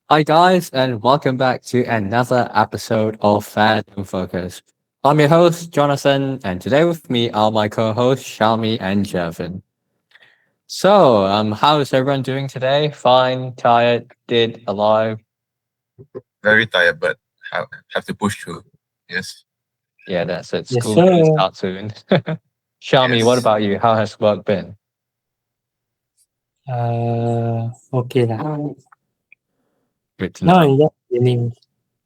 Hi guys, and welcome back to another episode of Fair and Focus. I'm your host, Jonathan, and today with me are my co-hosts, Syahmi and Jervin. How's everyone doing today? Fine, tired, dead, alive? Very tired, but have to push through. Yes, Yeah, that's it. Yes, School's gonna sir. start soon. Syahmi, what yes. about you? How has work been? Okay lah. Good to Now know. I'm just beginning,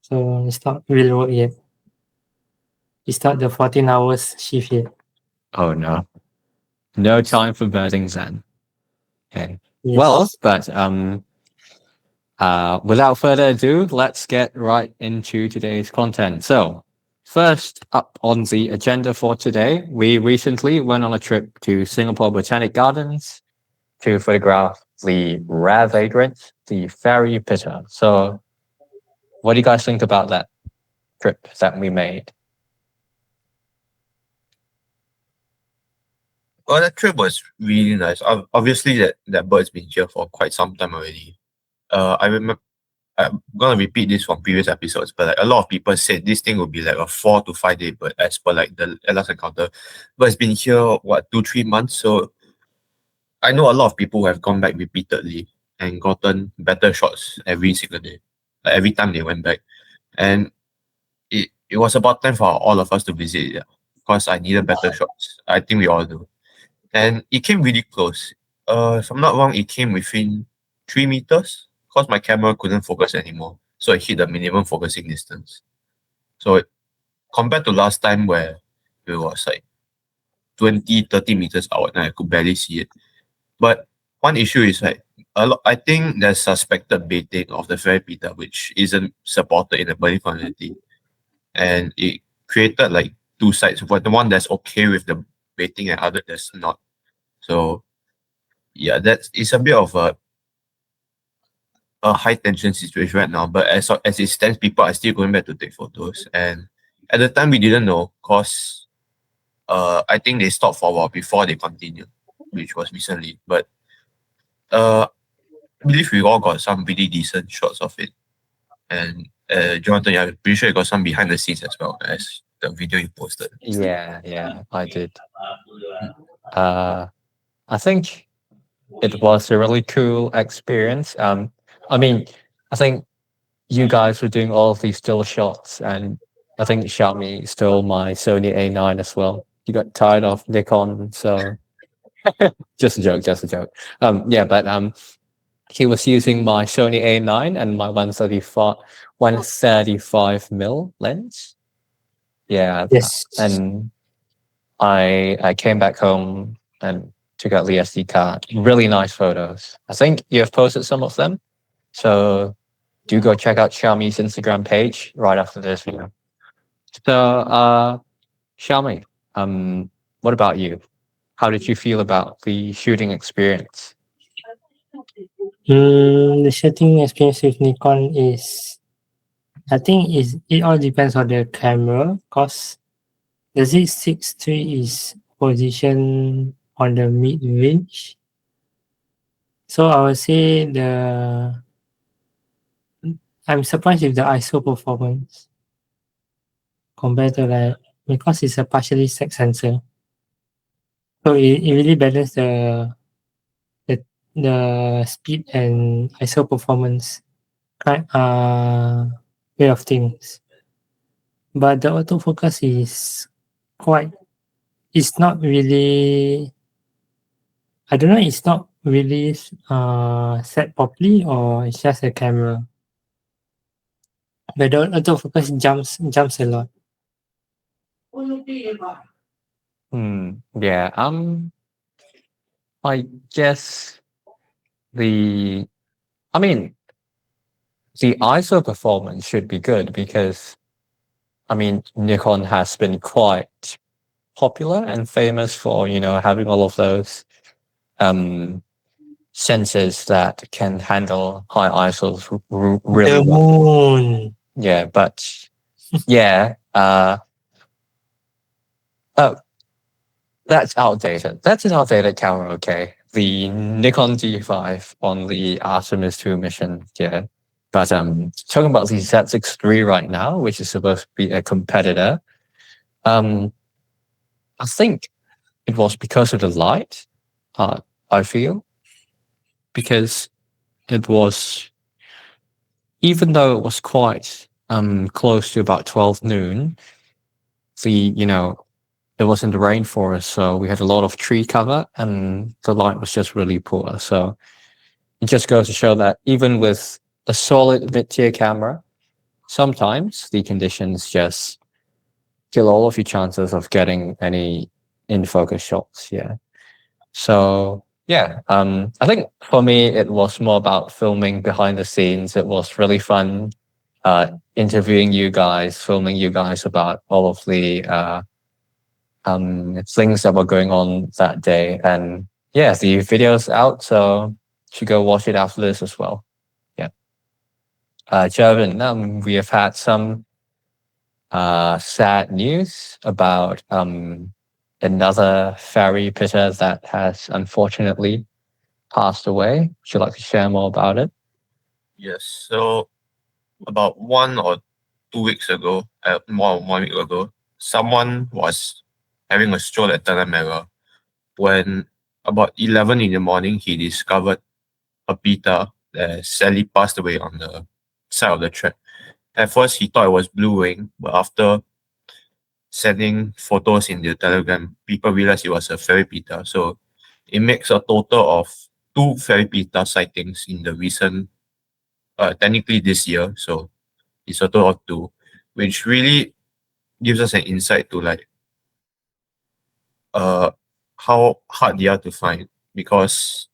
so it's not real work yet. It's not the 14 hours shift yet. Oh no. No time for birding then. Okay. Well, Yes. but without further ado, let's get right into today's content. So, first up on the agenda for today, we recently went on a trip to Singapore Botanic Gardens to photograph the rare vagrant, the fairy pitta. So, what do you guys think about that trip that we made? Well, that trip was really nice. Obviously, that bird's been here for quite some time already. I remember. I'm gonna repeat this from previous episodes, but like a lot of people said this thing would be like a 4 to 5 day bird as per like the last encounter. But it's been here 2 3 months, so I know a lot of people who have gone back repeatedly and gotten better shots every single day, like every time they went back. And it was about time for all of us to visit it, yeah, because I needed better shots. I think we all do. And it came really close. If I'm not wrong, it came within 3 meters because my camera couldn't focus anymore. So it hit the minimum focusing distance. So compared to last time where it was like 20, 30 meters out and I could barely see it. But one issue is like I think there's suspected baiting of the fairy pitta, which isn't supported in the birding community. And it created like two sides, but the one that's okay with the baiting and other that's not. So yeah, that's it's a bit of a high tension situation right now. But as it stands, people are still going back to take photos. And at the time, we didn't know because I think they stopped for a while before they continued, which was recently. But I believe we all got some really decent shots of it. And Jonathan, I'm pretty sure you got some behind the scenes as well as the video you posted. Yeah, I did. Uh, I think it was a really cool experience. I mean, I think you guys were doing all of these still shots, and I think Xiaomi stole my Sony A9 as well. You got tired of Nikon, so just a joke, just a joke. Yeah, but he was using my Sony A9 and my 135 mil lens. Yeah, Yes. and I came back home and took out the SD card. Really nice photos. I think you have posted some of them. So do go check out Xiaomi's Instagram page right after this video. So Xiaomi, what about you? How did you feel about the shooting experience? The shooting experience with Nikon is, I think it all depends on the camera, cause the Z6 III is positioned on the mid range. So I would say I'm surprised with the ISO performance compared to like, because it's a partially stacked sensor. So it really balances the the speed and ISO performance kind way of things. But the autofocus is quite, it's not really, I don't know, it's not really set properly or it's just a camera. But the autofocus jumps a lot. Yeah, I guess the I mean the ISO performance should be good because I mean Nikon has been quite popular and famous for, having all of those um sensors that can handle high ISOs really The well. moon. Yeah, but yeah, oh, that's outdated. That's an outdated camera, okay. The Nikon D5 on the Artemis 2 mission, yeah. But talking about the Z6 III right now, which is supposed to be a competitor, I think it was because of the light. I feel because it was, even though it was quite close to about 12 noon, it was in the rainforest, so we had a lot of tree cover and the light was just really poor. So it just goes to show that even with a solid mid-tier camera, sometimes the conditions just kill all of your chances of getting any in-focus shots. Yeah. So yeah, I think for me, it was more about filming behind the scenes. It was really fun interviewing you guys, filming you guys about all of the things that were going on that day. And yeah, the video's out, so you should go watch it after this as well. Yeah. Jervin, we have had some sad news about another fairy pitta that has unfortunately passed away. Would you like to share more about it? Yes. So about 1 or 2 weeks ago, more than 1 week ago, someone was having a stroll at Tanah Merah when about 11 in the morning he discovered a pitta that sadly passed away on the side of the track. At first he thought it was blue wing, but after sending photos in the Telegram, people realized it was a fairy pitta. So it makes a total of 2 fairy pitta sightings in the recent, technically this year. So it's a total of 2, which really gives us an insight to like how hard they are to find, because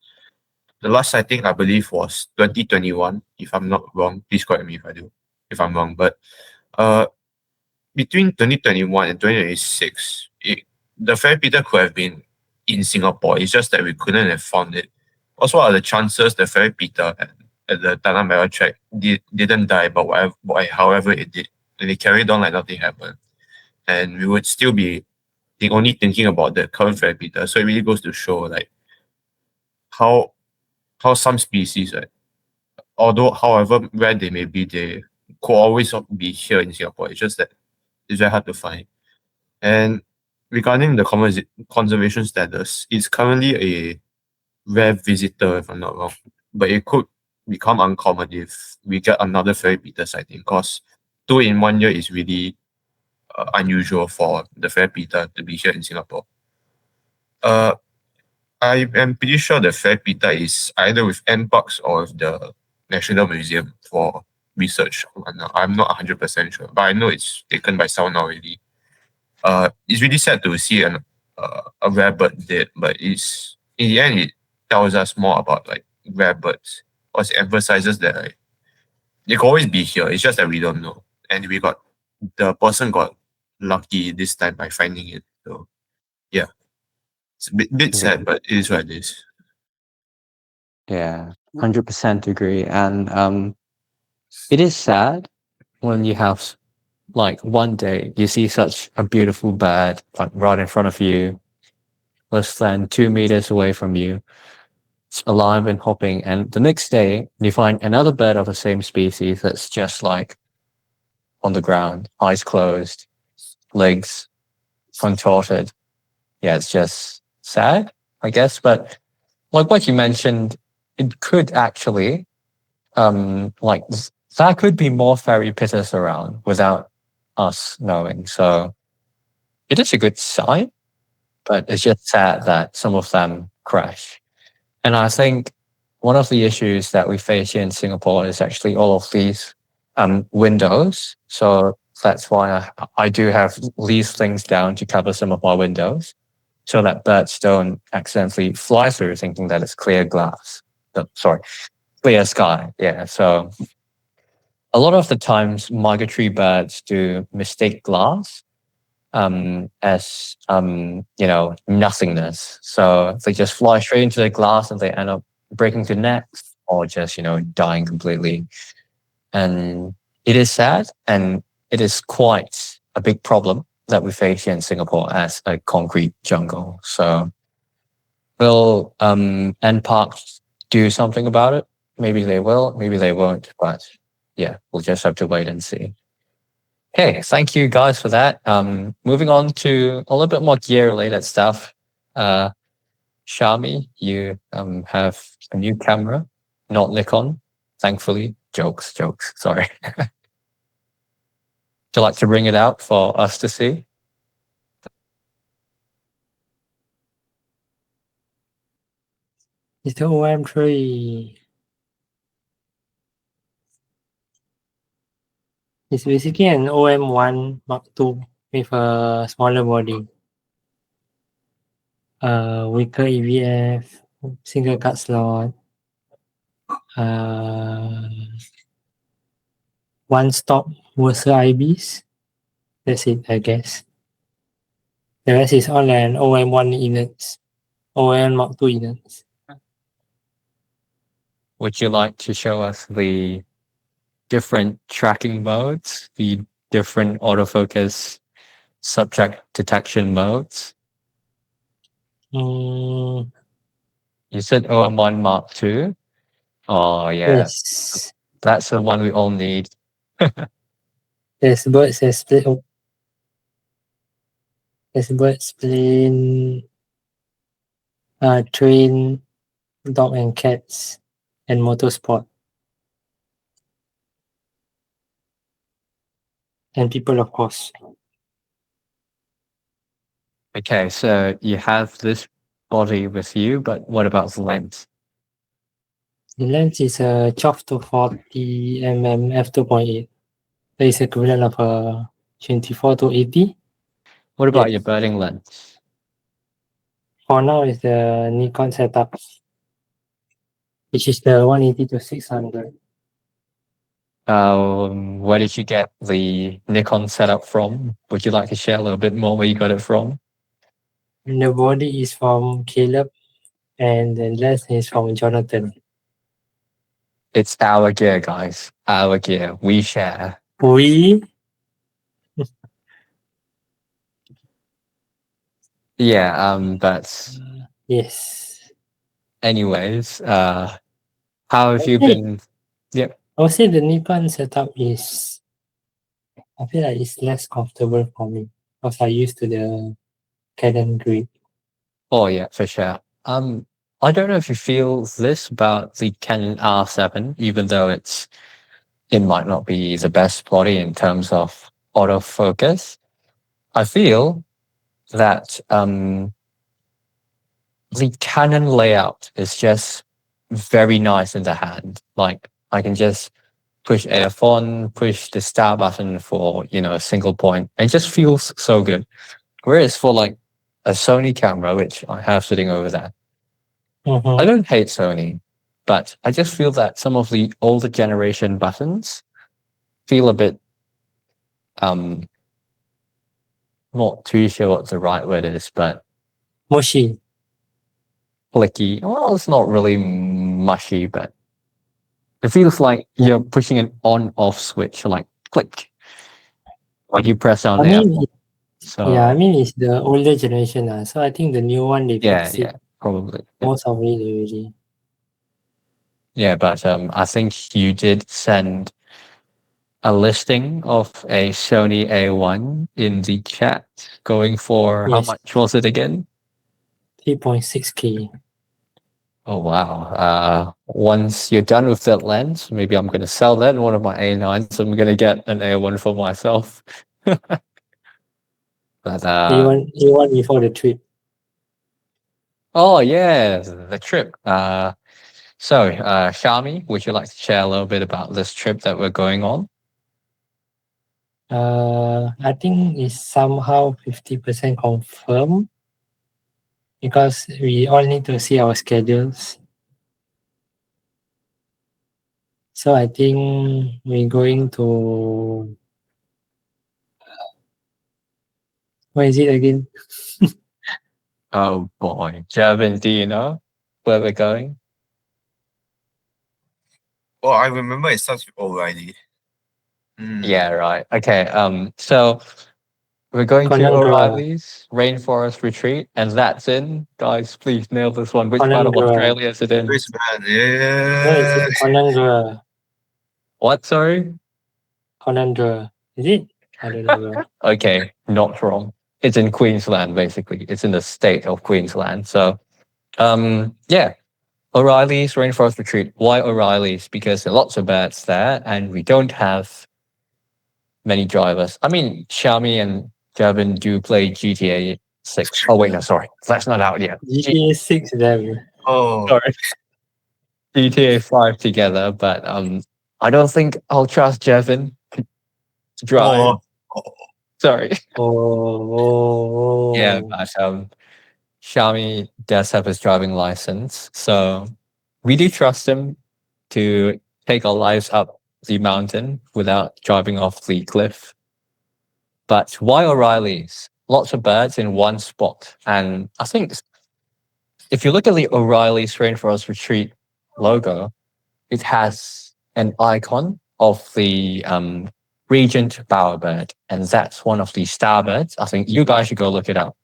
the last sighting I believe was 2021, if I'm not wrong. Please correct me if I'm wrong. But between 2021 and 2026, the fairy pitta could have been in Singapore. It's just that we couldn't have found it. Also, what are the chances the fairy pitta at the Tanah Merah track didn't die, but however it did, and they carried on like nothing happened, and we would still be only thinking about the current fairy pitta. So it really goes to show like how some species, right, although however rare they may be, they could always be here in Singapore. It's just that it's very hard to find. And regarding the conservation status, it's currently a rare visitor, if I'm not wrong, but it could become uncommon if we get another fairy pitta sighting, because 2 in 1 year is really unusual for the fairy pitta to be here in Singapore. I am pretty sure the fairy pitta is either with NParks or with the National Museum for research. I'm not 100% sure, but I know it's taken by someone already. It's really sad to see a rare bird dead, but it's in the end it tells us more about like rare birds, or it emphasizes that like, they could always be here. It's just that we don't know, and the person got lucky this time by finding it. So yeah, it's a bit sad, but it is what it is. Yeah, 100% agree. And it is sad when you have like one day you see such a beautiful bird like right in front of you, less than 2 meters away from you. It's alive and hopping, and the next day you find another bird of the same species that's just like on the ground, eyes closed, legs contorted. Yeah, it's just sad, I guess. But like what you mentioned, it could actually there could be more fairy pittas around without us knowing. So it is a good sign, but it's just sad that some of them crash. And I think one of the issues that we face here in Singapore is actually all of these windows. So that's why I do have these things down to cover some of my windows so that birds don't accidentally fly through thinking that it's clear glass. Clear sky. Yeah. So a lot of the times migratory birds do mistake glass as nothingness. So they just fly straight into the glass and they end up breaking their necks or just dying completely. And it is sad, and it is quite a big problem that we face here in Singapore as a concrete jungle. So will NParks do something about it? Maybe they will, maybe they won't, but yeah, we'll just have to wait and see. Okay, thank you guys for that. Moving on to a little bit more gear-related stuff. Syahmi, you have a new camera, not Nikon, thankfully. Jokes. Sorry. Would you like to bring it out for us to see? It's the OM3. It's basically an OM1 Mark II with a smaller body. Weaker EVF, single card slot, one stop Versa IBs. That's it, I guess. The rest is all an OM1 units, OM Mark II units. Would you like to show us the different tracking modes, the different autofocus subject detection modes? Mm, You said OM1 Mark II. Oh, yeah. yes. That's the one we all need. There's birds, there's birds, plane, train, dog and cats, and motorsport. And people, of course. Okay, so you have this body with you, but what about the lens? The lens is a 12 to 40 mm f2.8. That is equivalent of a 24 to 80. What about Yes. your birding lens? For now, is the Nikon setup, which is the 180 to 600. Where did you get the Nikon setup from? Would you like to share a little bit more where you got it from? And the body is from Caleb, and the lens is from Jonathan. It's our gear, guys. Our gear. We share. We Yeah, but yes. anyways, how have you Okay. been? Yeah. I would say the Nikon setup is, I feel like it's less comfortable for me because I used to the Canon grip. Oh yeah, for sure. I don't know if you feel this about the Canon R7, even though it might not be the best body in terms of autofocus. I feel that the Canon layout is just very nice in the hand. Like I can just push AF on, push the star button for, a single point. It just feels so good. Whereas for like a Sony camera, which I have sitting over there, I don't hate Sony, but I just feel that some of the older generation buttons feel a bit not too sure what the right word is, but Moshi. flicky. Well, it's not really mushy, but it feels like you're pushing an on-off switch, like click when you press on I the mean, F1. So yeah, I mean it's the older generation. So I think the new one they yeah, fix it probably. Yeah. most of it already. Yeah, but I think you did send a listing of a Sony A1 in the chat, going for how Yes. much was it again? 3.6K. Oh wow! Once you're done with that lens, maybe I'm going to sell that in one of my A9s. I'm going to get an A1 for myself. But A1 before the trip. oh yeah, the trip. So Syahmi, would you like to share a little bit about this trip that we're going on? I think it's somehow 50% confirmed because we all need to see our schedules. So I think we're going to, where is it again? Oh boy, Jervin, do you know where we're going? Oh, I remember it starts with O'Reilly. Yeah, right. Okay. So we're going to Conangra. O'Reilly's Rainforest Retreat, and that's in. Guys, please nail this one. Which part of Conangra. Australia is it in? Brisbane, Where is yeah. it? Conangra. What? Sorry. Conundra. Is it? I don't know, bro. Okay, not wrong. It's in Queensland, basically. It's in the state of Queensland. So, yeah, O'Reilly's Rainforest Retreat. Why O'Reilly's? Because there are lots of birds there, and we don't have many drivers. I mean, Syahmi and Jervin do play GTA 6. Oh, wait, no, sorry. That's not out yet. GTA 6 there, bro. Oh, Sorry. GTA 5 together, but I don't think I'll trust Jervin to drive. oh, Sorry. Oh. Yeah, but Syahmi does have his driving license, so we do trust him to take our lives up the mountain without driving off the cliff. But why O'Reilly's? Lots of birds in one spot. And I think if you look at the O'Reilly's Rainforest Retreat logo, it has an icon of the regent bowerbird. And that's one of the starbirds. I think you guys should go look it up.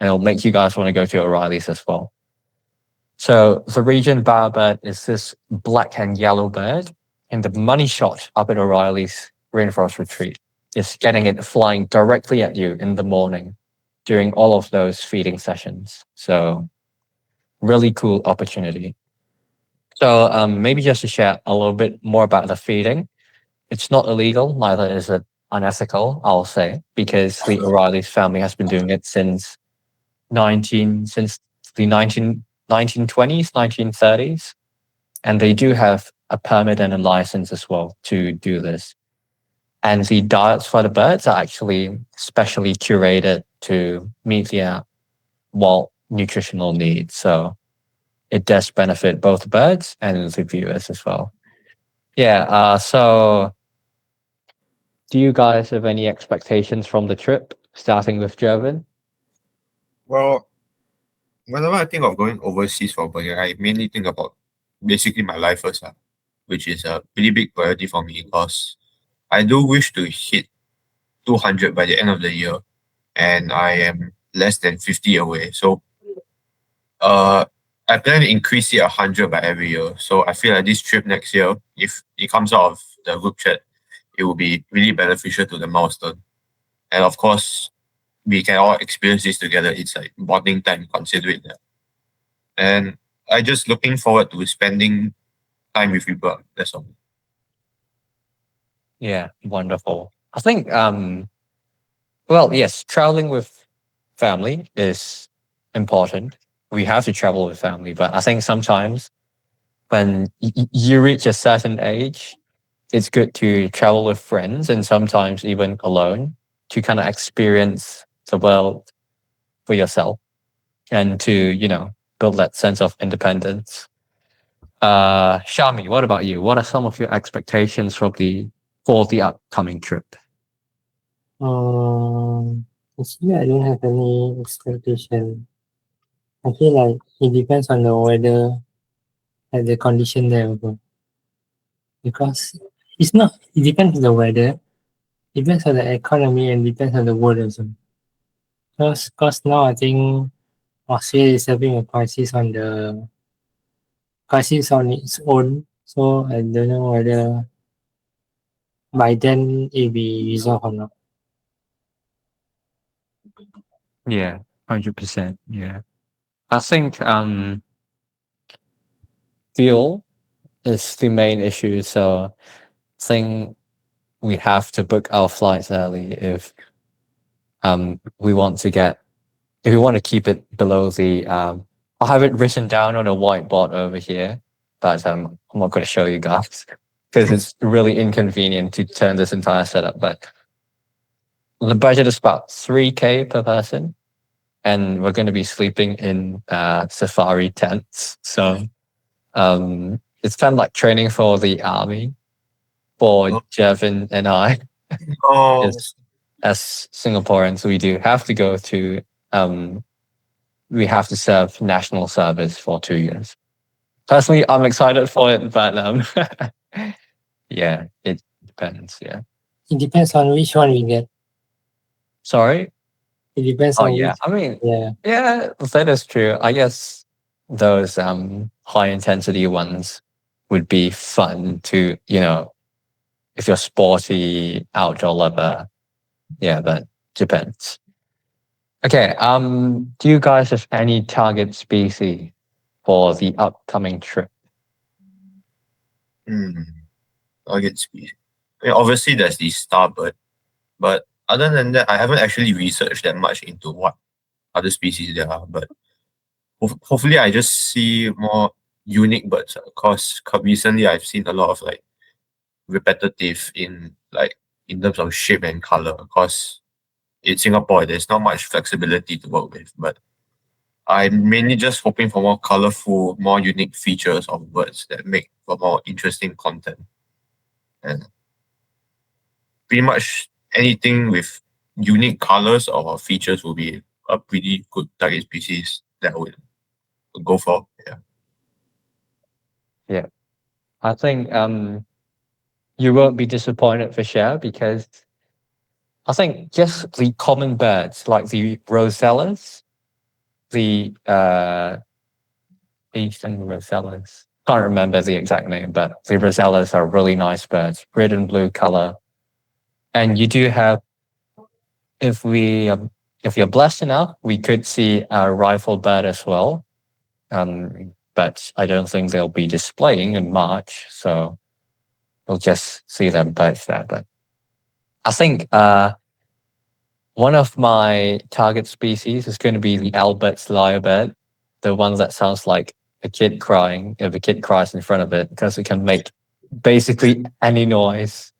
And it'll make you guys want to go to O'Reilly's as well. So the regent bowerbird is this black and yellow bird. And the money shot up at O'Reilly's Rainforest Retreat is getting it flying directly at you in the morning during all of those feeding sessions. So really cool opportunity. So maybe just to share a little bit more about the feeding. It's not illegal, neither is it unethical, I'll say, because the O'Reilly's family has been doing it since the 1920s, 1930s. And they do have a permit and a license as well to do this. And the diets for the birds are actually specially curated to meet their nutritional needs. So it does benefit both the birds and the viewers as well. Yeah, so do you guys have any expectations from the trip, starting with Jervin? well, whenever I think of going overseas for botanic, I mainly think about basically my life first, which is a pretty big priority for me because I do wish to hit 200 by the end of the year, and I am less than 50 away. So I plan to increase it 100 by every year. So I feel like this trip next year, if it comes out of the group chat, it will be really beneficial to the milestone. And of course, we can all experience this together. It's like bonding time, consider it that. And I just looking forward to spending time with people. That's all. Yeah, wonderful. I think, well, yes, traveling with family is important. We have to travel with family, but I think sometimes when you reach a certain age, it's good to travel with friends and sometimes even alone to kind of experience the world for yourself and to, build that sense of independence. Syahmi, what about you? What are some of your expectations for the upcoming trip? Actually, I don't have any expectation. I feel like it depends on the weather and the condition there also. Because it depends on the weather, depends on the economy, and depends on the world also. Because now I think Australia is having a crisis on its own. So I don't know whether by then it'll be resolved or not. Yeah, 100%. Yeah. I think fuel is the main issue. So I think we have to book our flights early if we want to keep it below the I have it written down on a whiteboard over here, but I'm not going to show you guys because it's really inconvenient to turn this entire setup. But the budget is about 3K per person, and we're going to be sleeping in safari tents. So it's kind of like training for the army for Jervin and I. Oh, As Singaporeans, we do have to go to we have to serve national service for 2 years. Personally, I'm excited for it, but yeah, it depends. Yeah. It depends on which one we get. Sorry. It depends Oh on yeah. which. I mean, Yeah. yeah, that is true. I guess those high intensity ones would be fun to if you're sporty outdoor lover, yeah, but depends. Okay, do you guys have any target species for the upcoming trip? Target species. I mean, obviously there's the starbird, but other than that, I haven't actually researched that much into what other species there are. But hopefully, I just see more unique birds. Because recently, I've seen a lot of like repetitive in terms of shape and color. Because in Singapore, there's not much flexibility to work with. But I'm mainly just hoping for more colorful, more unique features of birds that make for more interesting content. And pretty much anything with unique colors or features will be a pretty good target species that I would go for. Yeah, I think you won't be disappointed for sure, because I think just the common birds like the rosellas, the eastern rosellas. Can't remember the exact name, but the rosellas are really nice birds, red and blue color. And you do have, if you're blessed enough, we could see a rifle bird as well. But I don't think they'll be displaying in March, so we'll just see them birds there. But I think one of my target species is going to be the Albert's lyrebird, the one that sounds like a kid crying if a kid cries in front of it, because it can make basically any noise.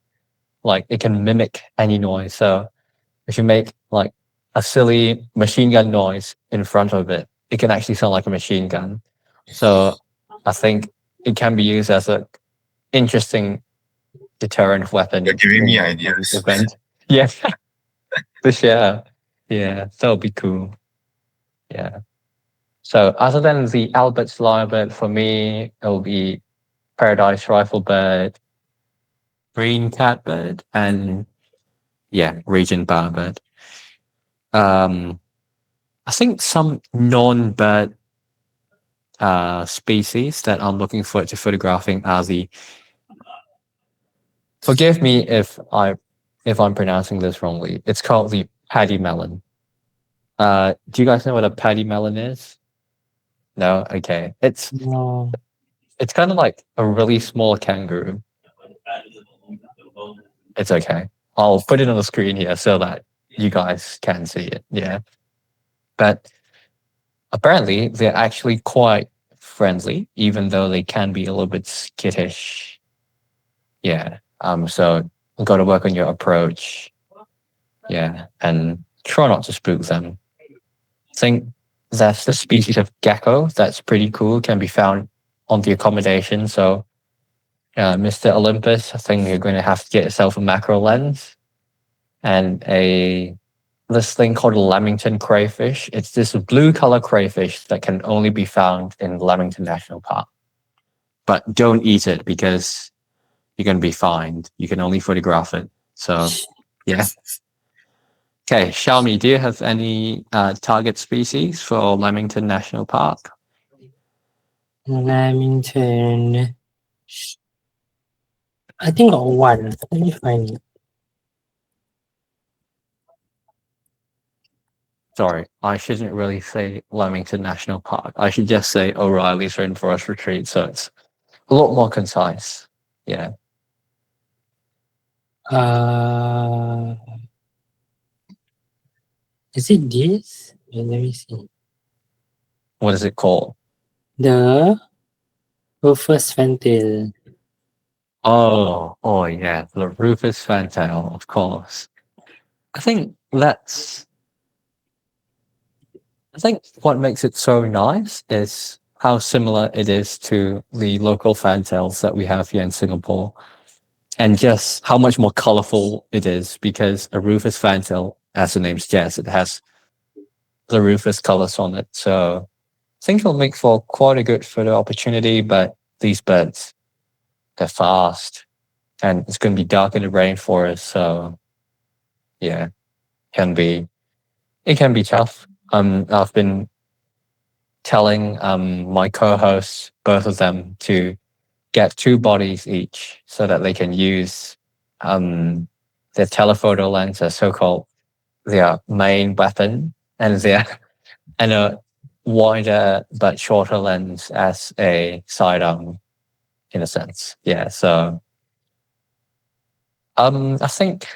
Like it can mimic any noise. So if you make like a silly machine gun noise in front of it, it can actually sound like a machine gun. So I think it can be used as an interesting deterrent weapon. You're giving me ideas. Event. Yeah, for sure. Yeah, that would be cool. Yeah. So other than the Albert's lyrebird, for me, it will be Paradise riflebird, green catbird, and region bowerbird. I think some non-bird species that I'm looking forward to photographing are the. Forgive me if I'm pronouncing this wrongly. It's called the paddy melon. Do you guys know what a paddy melon is? No? Okay. It's kind of like a really small kangaroo. It's okay. I'll put it on the screen here so that you guys can see it. Yeah. But apparently they're actually quite friendly, even though they can be a little bit skittish. Yeah. So you've got to work on your approach. Yeah. And try not to spook them. I think that's the species of gecko that's pretty cool, can be found on the accommodation. So Mr. Olympus, I think you're going to have to get yourself a macro lens and this thing called a Lamington crayfish. It's this blue color crayfish that can only be found in Lamington National Park. But don't eat it because you're going to be fined. You can only photograph it. So, yeah. Okay, Syahmi, do you have any target species for Lamington National Park? Lamington. I think got one. Let me find it. Sorry, I shouldn't really say Lamington National Park. I should just say O'Reilly's Rainforest Retreat. So it's a lot more concise. Yeah. Is it this? Let me see. What is it called? The Rufous Fantail. Oh yeah, the Rufous Fantail, of course. I think what makes it so nice is how similar it is to the local fantails that we have here in Singapore, and just how much more colorful it is, because a Rufous Fantail, as the name suggests, it has the Rufous colors on it. So I think it'll make for quite a good photo opportunity. But these birds, they're fast, and it's going to be dark in the rainforest. So yeah, it can be tough. I've been telling my co-hosts, both of them, to get 2 bodies each so that they can use their telephoto lens as so-called their main weapon, and and a wider but shorter lens as a sidearm, in a sense. Yeah. So, I think.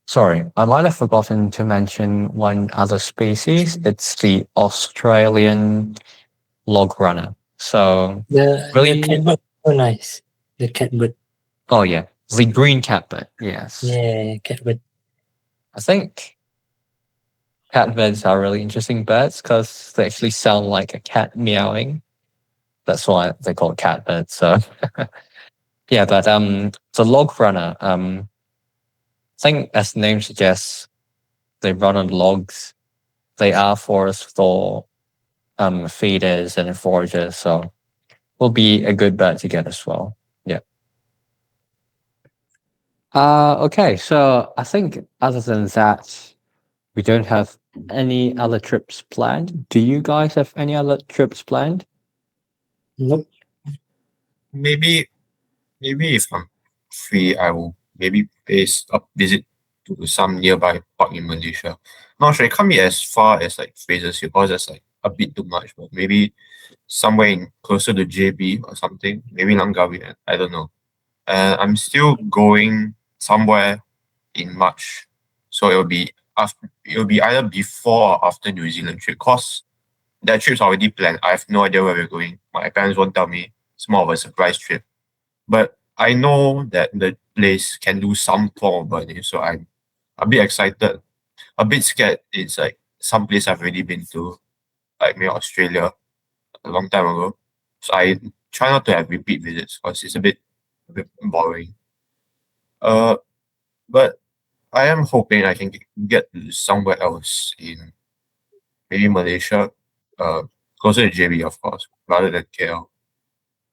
Sorry, I might have forgotten to mention one other species. It's the Australian log runner. So, The really, catbird, so nice. The catbird. oh yeah, the green catbird. Yes, Yeah, catbird. I think catbirds are really interesting birds because they actually sound like a cat meowing. That's why they call it catbirds. So, yeah, but the log runner. I think as the name suggests, they run on logs. They are forest for feeders and foragers, so will be a good bird to get as well. Yeah. Okay, so I think other than that, we don't have any other trips planned. Do you guys have any other trips planned? Nope. Maybe if I'm free, I will maybe pay a visit to some nearby park in Malaysia. Not sure, it can't be as far as like Fraser's Hill, because that's like a bit too much, but maybe somewhere in closer to JB or something, maybe Langkawi, I don't know. And I'm still going somewhere in March, so it'll be either before or after New Zealand trip. Cause that trip's already planned. I have no idea where we're going. My parents won't tell me. It's more of a surprise trip. But I know that the place can do some form of birding, so I'm a bit excited, a bit scared. It's like some place I've already been to, like maybe Australia a long time ago. So I try not to have repeat visits because it's a bit boring. But I am hoping I can get to somewhere else in maybe Malaysia, closer to JB, of course, rather than KL.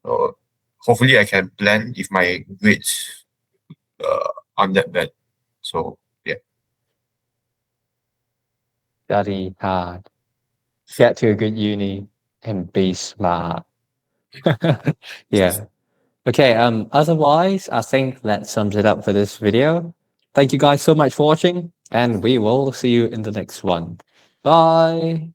So hopefully I can plan if my grades aren't that bad. So yeah. Study hard, get to a good uni, and be smart. Yeah. Okay, otherwise, I think that sums it up for this video. Thank you guys so much for watching, and we will see you in the next one. Bye.